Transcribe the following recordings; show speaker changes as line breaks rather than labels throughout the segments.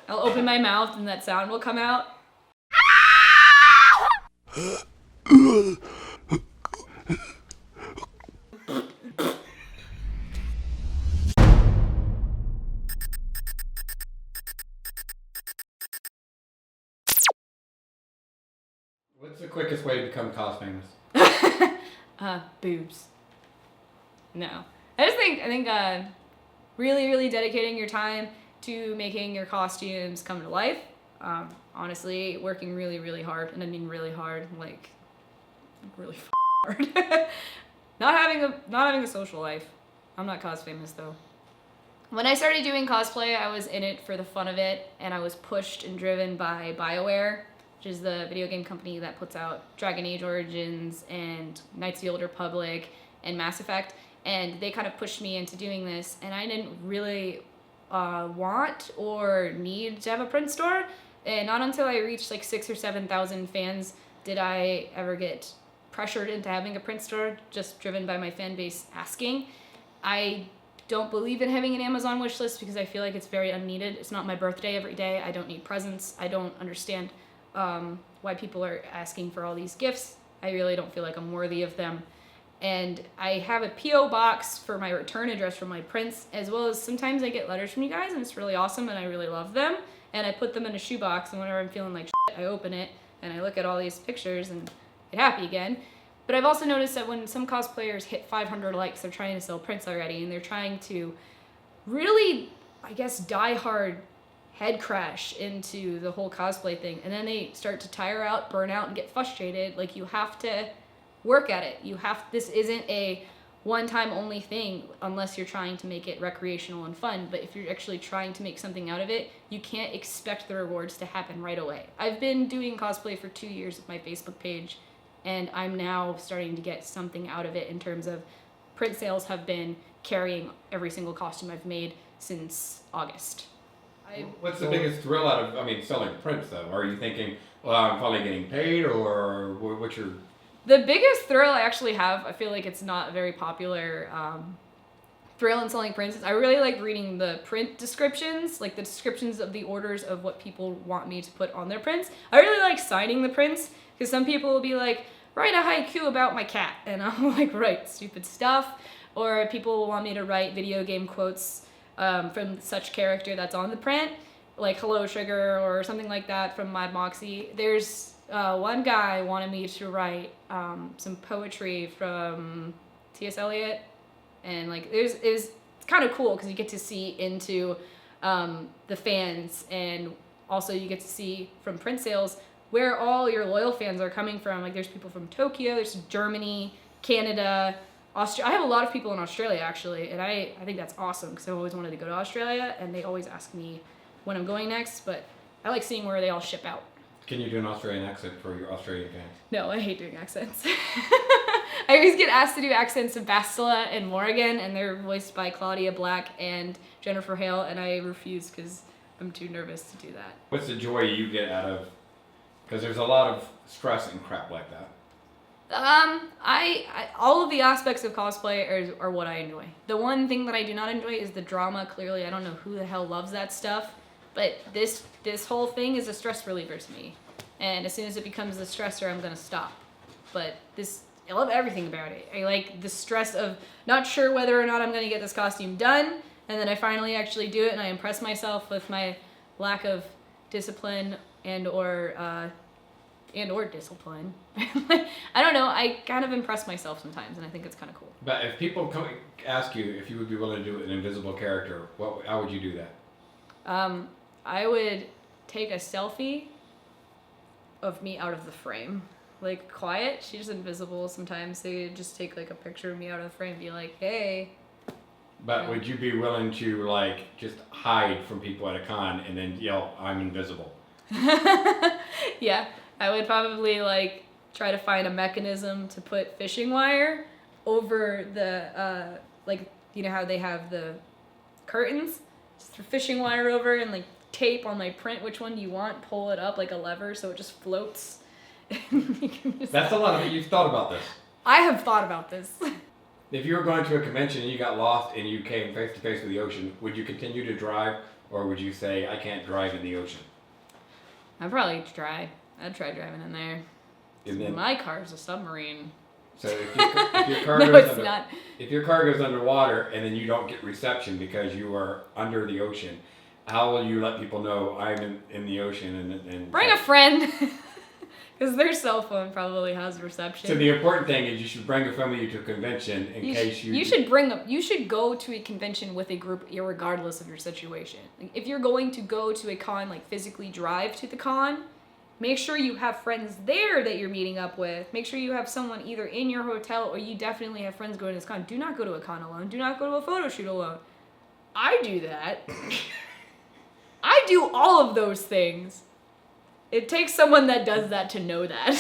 I'll open my mouth and that sound will come out.
What's the quickest way to become cos famous?
Boobs. No. I think really, really dedicating your time to making your costumes come to life. Honestly, working really, really hard, and I mean really hard, like really hard. Not having a social life. I'm not cos famous though. When I started doing cosplay, I was in it for the fun of it, and I was pushed and driven by BioWare, which is the video game company that puts out Dragon Age Origins and Knights of the Old Republic and Mass Effect, and they kind of pushed me into doing this, and I didn't really want or need to have a print store, and not until I reached like 6,000 or 7,000 fans did I ever get pressured into having a print store, just driven by my fan base asking. I don't believe in having an Amazon wish list because I feel like it's very unneeded. It's not my birthday every day. I don't need presents. I don't understand why people are asking for all these gifts. I really don't feel like I'm worthy of them. And I have a P.O. box for my return address from my prints, as well as sometimes I get letters from you guys, and it's really awesome, and I really love them. And I put them in a shoebox, and whenever I'm feeling like shit, I open it, and I look at all these pictures and get happy again. But I've also noticed that when some cosplayers hit 500 likes, they're trying to sell prints already, and they're trying to really, I guess, die hard head crash into the whole cosplay thing. And then they start to tire out, burn out, and get frustrated. Like, you have to work at it. This isn't a one-time only thing unless you're trying to make it recreational and fun. But if you're actually trying to make something out of it, you can't expect the rewards to happen right away. I've been doing cosplay for 2 years with my Facebook page, and I'm now starting to get something out of it in terms of print sales have been carrying every single costume I've made since August.
What's the biggest thrill out of, selling prints though? Are you thinking, well, I'm finally getting paid, or what's your...
The biggest thrill I actually have, I feel like it's not a very popular thrill in selling prints, is I really like reading the print descriptions, like the descriptions of the orders of what people want me to put on their prints. I really like signing the prints, because some people will be like, write a haiku about my cat, and I'm like, write stupid stuff. Or people will want me to write video game quotes from such character that's on the print, like Hello Sugar or something like that from Mad Moxie. There's one guy wanted me to write some poetry from T.S. Eliot, and like it's kind of cool because you get to see into the fans, and also you get to see from print sales where all your loyal fans are coming from. Like, there's people from Tokyo, there's Germany, Canada, Australia. I have a lot of people in Australia, actually, and I think that's awesome because I've always wanted to go to Australia, and they always ask me when I'm going next, but I like seeing where they all ship out.
Can you do an Australian accent for your Australian fans?
No, I hate doing accents. I always get asked to do accents of Bastila and Morrigan, and they're voiced by Claudia Black and Jennifer Hale, and I refuse because I'm too nervous to do that.
What's the joy you get out of... Because there's a lot of stress and crap like that.
I all of the aspects of cosplay are what I enjoy. The one thing that I do not enjoy is the drama. Clearly, I don't know who the hell loves that stuff, but this whole thing is a stress reliever to me. And as soon as it becomes the stressor, I'm gonna stop. But I love everything about it. I like the stress of not sure whether or not I'm gonna get this costume done, and then I finally actually do it, and I impress myself with my lack of discipline and or discipline. I don't know. I kind of impress myself sometimes, and I think it's kind of cool.
But if people ask you if you would be willing to do an invisible character, how would you do that?
I would take a selfie of me out of the frame. Like, Quiet, she's invisible sometimes. So you just take like a picture of me out of the frame and be like, hey.
But would you be willing to like just hide from people at a con and then yell, I'm invisible?
Yeah, I would probably like try to find a mechanism to put fishing wire over the like, you know how they have the curtains, just throw fishing wire over and like tape on my print which one you want, pull it up like a lever so it just floats.
That's a lot of it. You've thought about this.
I have thought about this.
If you were going to a convention and you got lost and you came face to face with the ocean, would you continue to drive or would you say I can't drive in the ocean?
I'd probably try. I'd try driving in there.
And then,
My car's a submarine.
so if your car
No,
goes
it's not.
if your car goes underwater and then you don't get reception because you are under the ocean, how will you let people know I'm in the ocean and
Bring a friend. Because their cell phone probably has reception.
So the important thing is you should bring a friend with you to a convention in case you.
You should bring them. You should go to a convention with a group, irregardless of your situation. Like, if you're going to go to a con, like physically drive to the con, make sure you have friends there that you're meeting up with. Make sure you have someone either in your hotel or you definitely have friends going to this con. Do not go to a con alone. Do not go to a photo shoot alone. I do that. I do all of those things. It takes someone that does that to know that.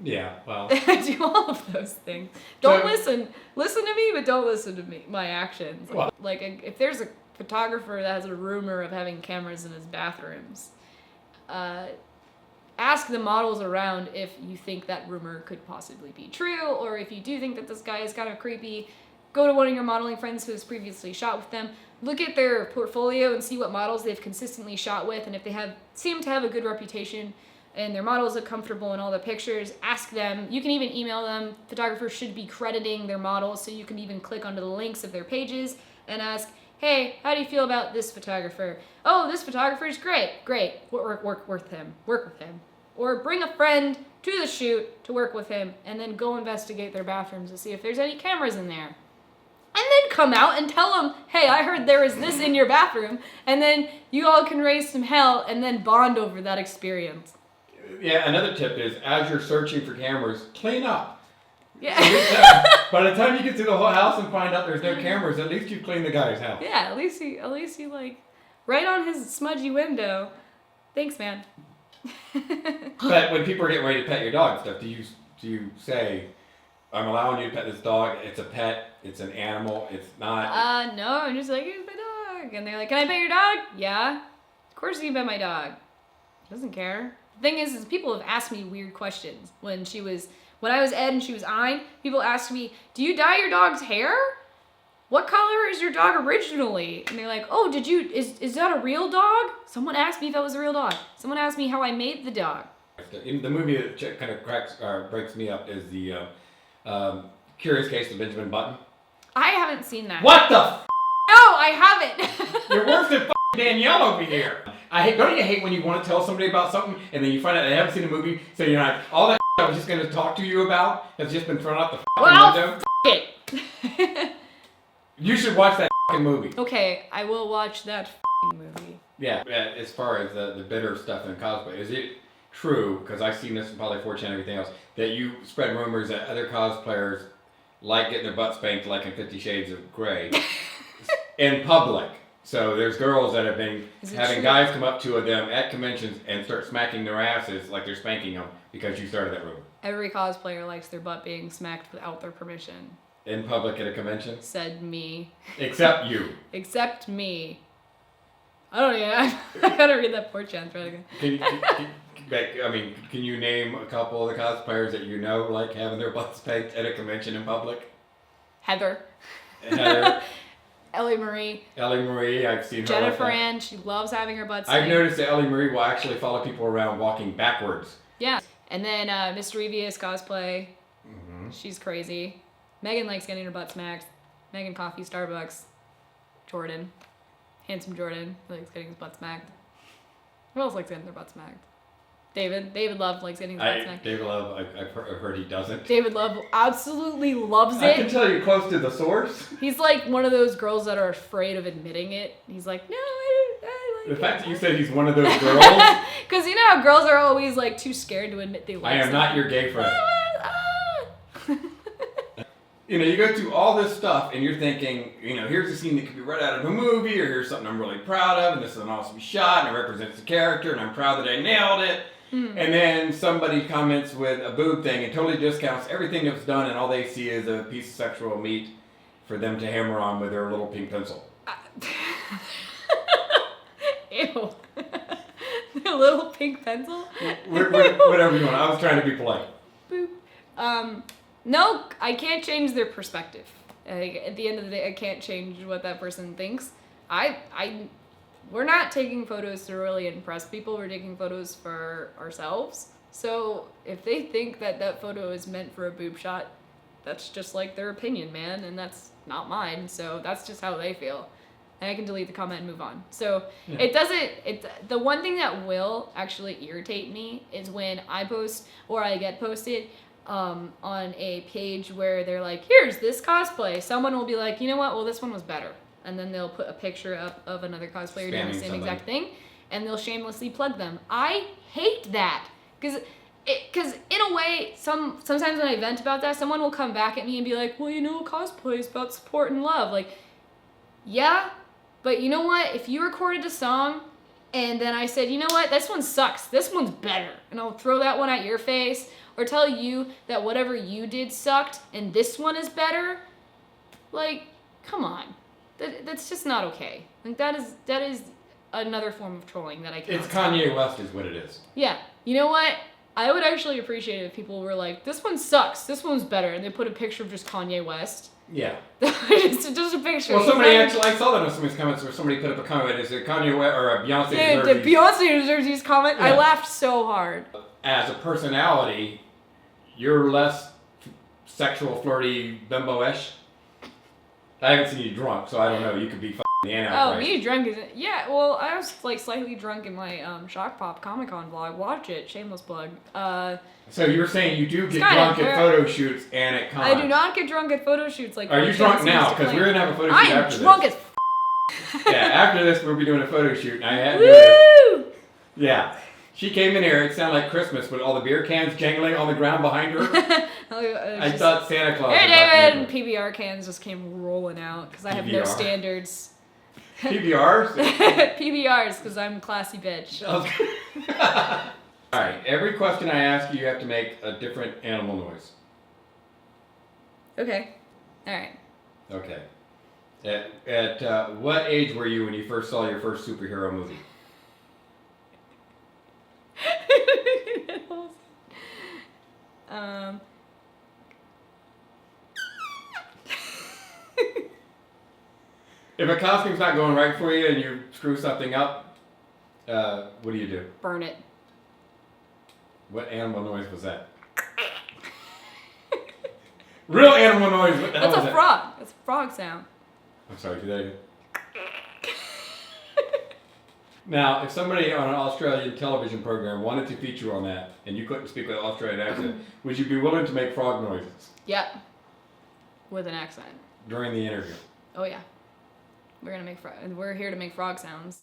Yeah, well.
I do all of those things. Don't listen. Listen to me, but don't listen to me. My actions.
Well,
Like if there's a photographer that has a rumor of having cameras in his bathrooms, ask the models around if you think that rumor could possibly be true, or if you do think that this guy is kind of creepy, go to one of your modeling friends who has previously shot with them. Look at their portfolio and see what models they've consistently shot with, and if they seem to have a good reputation and their models look comfortable in all the pictures, ask them. You can even email them. Photographers should be crediting their models, so you can even click onto the links of their pages and ask, hey, how do you feel about this photographer? Oh, this photographer is great. Great. Work with him. Work with him. Or bring a friend to the shoot to work with him, and then go investigate their bathrooms to see if there's any cameras in there. And then come out and tell them, hey, I heard there is this in your bathroom, and then you all can raise some hell and then bond over that experience.
Yeah, another tip is as you're searching for cameras, clean up.
Yeah.
By the time you get through the whole house and find out there's no cameras, at least you cleaned the guy's house.
Yeah, at least you like, right on his smudgy window. Thanks, man.
But when people are getting ready to pet your dog and stuff, do you say, I'm allowing you to pet this dog, it's a pet, it's an animal, it's not...
No, I'm just like, here's my dog. And they're like, can I pet your dog? Yeah. Of course you can pet my dog. Doesn't care. The thing is people have asked me weird questions. When I was Ed and she was Ein, people asked me, do you dye your dog's hair? What color is your dog originally? And they're like, oh, is that a real dog? Someone asked me if that was a real dog. Someone asked me how I made the dog.
The movie that kind of breaks me up is the Curious Case of Benjamin Button.
I haven't seen that.
What the f***?
No, I haven't.
You're worse than Danielle over here. Don't you hate when you want to tell somebody about something and then you find out they haven't seen the movie, so you're like, all that I was just going to talk to you about has just been thrown out the window?
It.
You should watch that movie.
Okay, I will watch that movie.
Yeah, as far as the bitter stuff in cosplay, is it true, because I've seen this in probably 4chan and everything else, that you spread rumors that other cosplayers like getting their butt spanked like in 50 Shades of Grey in public? So there's girls that have been having guys come up to them at conventions and start smacking their asses like they're spanking them because you started that rumor.
Every cosplayer likes their butt being smacked without their permission.
In public at a convention?
Said me.
Except you.
Except me. I don't even... I gotta read that 4chan thread again.
Can you name a couple of the cosplayers that you know like having their butts spanked at a convention in public?
Heather. Ellie Marie,
I've seen her.
Jennifer Ann, she loves having her butt spanked.
I've noticed that Ellie Marie will actually follow people around walking backwards.
Yeah. And then Miss Revius cosplay.
Mm-hmm.
She's crazy. Megan likes getting her butt smacked. Megan Coffee, Starbucks. Jordan. Handsome Jordan likes getting his butt smacked. Who else likes getting their butt smacked? David Love likes getting his butt smacked.
David Love, I've heard he doesn't.
David Love absolutely loves it.
I can tell you're close to the source.
He's like one of those girls that are afraid of admitting it. He's like, no, I like
the
it.
fact that you said he's one of those girls.
Because you know how girls are always like too scared to admit they like
I am
something.
not your gay friend. You go through all this stuff and you're thinking, here's a scene that could be right out of a movie, or here's something I'm really proud of, and this is an awesome shot, and it represents the character, and I'm proud that I nailed it. And then somebody comments with a boob thing and totally discounts everything that was done, and all they see is a piece of sexual meat for them to hammer on with their little pink pencil.
Ew. A little pink pencil?
Whatever you want. I was trying to be polite.
Boop. No, I can't change their perspective. At the end of the day, I can't change what that person thinks. we're not taking photos to really impress people. We're taking photos for ourselves. So if they think that that photo is meant for a boob shot, that's just like their opinion, man, and that's not mine. So that's just how they feel. And I can delete the comment and move on. So the one thing that will actually irritate me is when I post or I get posted on a page where they're like, here's this cosplay. Someone will be like, you know what? Well, this one was better. And then they'll put a picture up of another cosplayer doing the same exact thing, and they'll shamelessly plug them. I hate that. Because in a way, sometimes when I vent about that, someone will come back at me and be like, well, you know, cosplay is about support and love. Like, yeah, but you know what? If you recorded a song and then I said, you know what? This one sucks. This one's better. And I'll throw that one at your face or tell you that whatever you did sucked and this one is better. Like, come on. That's just not okay. Like, that is another form of trolling that I can't.
It's Kanye West is what it is.
Yeah. You know what? I would actually appreciate it if people were like, this one sucks, this one's better, and they put a picture of just Kanye West.
Yeah.
just a picture.
Well, somebody actually, I saw that in somebody's comments where somebody put up a comment that said Kanye West or Beyonce deserves
the Beyonce deserves these comment.
Yeah.
I laughed so hard.
As a personality, you're less sexual, flirty, bimbo-ish. I haven't seen you drunk, so I don't know. You could be f***ing the Antichrist.
Oh, me drunk is yeah. Well, I was like slightly drunk in my Shock Pop Comic Con vlog. Watch it, shameless plug.
So you're saying you do get drunk at photo shoots and at cons?
I do not get drunk at photo shoots. Like,
are you drunk now? Because we're gonna have a photo shoot after this.
I am drunk as.
Yeah, after this we'll be doing a photo shoot, and I had.
Woo!
Yeah. She came in here, it sounded like Christmas with all the beer cans jangling on the ground behind her. I thought Santa Claus.
Hey, David! And PBR cans just came rolling out because I have no standards.
PBRs?
PBRs, because I'm a classy bitch.
Alright, every question I ask you, you have to make a different animal noise.
Okay. Alright.
Okay. At what age were you when you first saw your first superhero movie? If a costume's not going right for you and you screw something up, what do you do?
Burn it.
What animal noise was that? Real animal noise. What the hell was that?
That's a frog. That's a frog sound.
I'm sorry, do that again. Now, if somebody on an Australian television program wanted to feature on that, and you couldn't speak with an Australian accent, would you be willing to make frog noises?
Yep. With an accent.
During the interview?
Oh yeah. We're here to make frog sounds.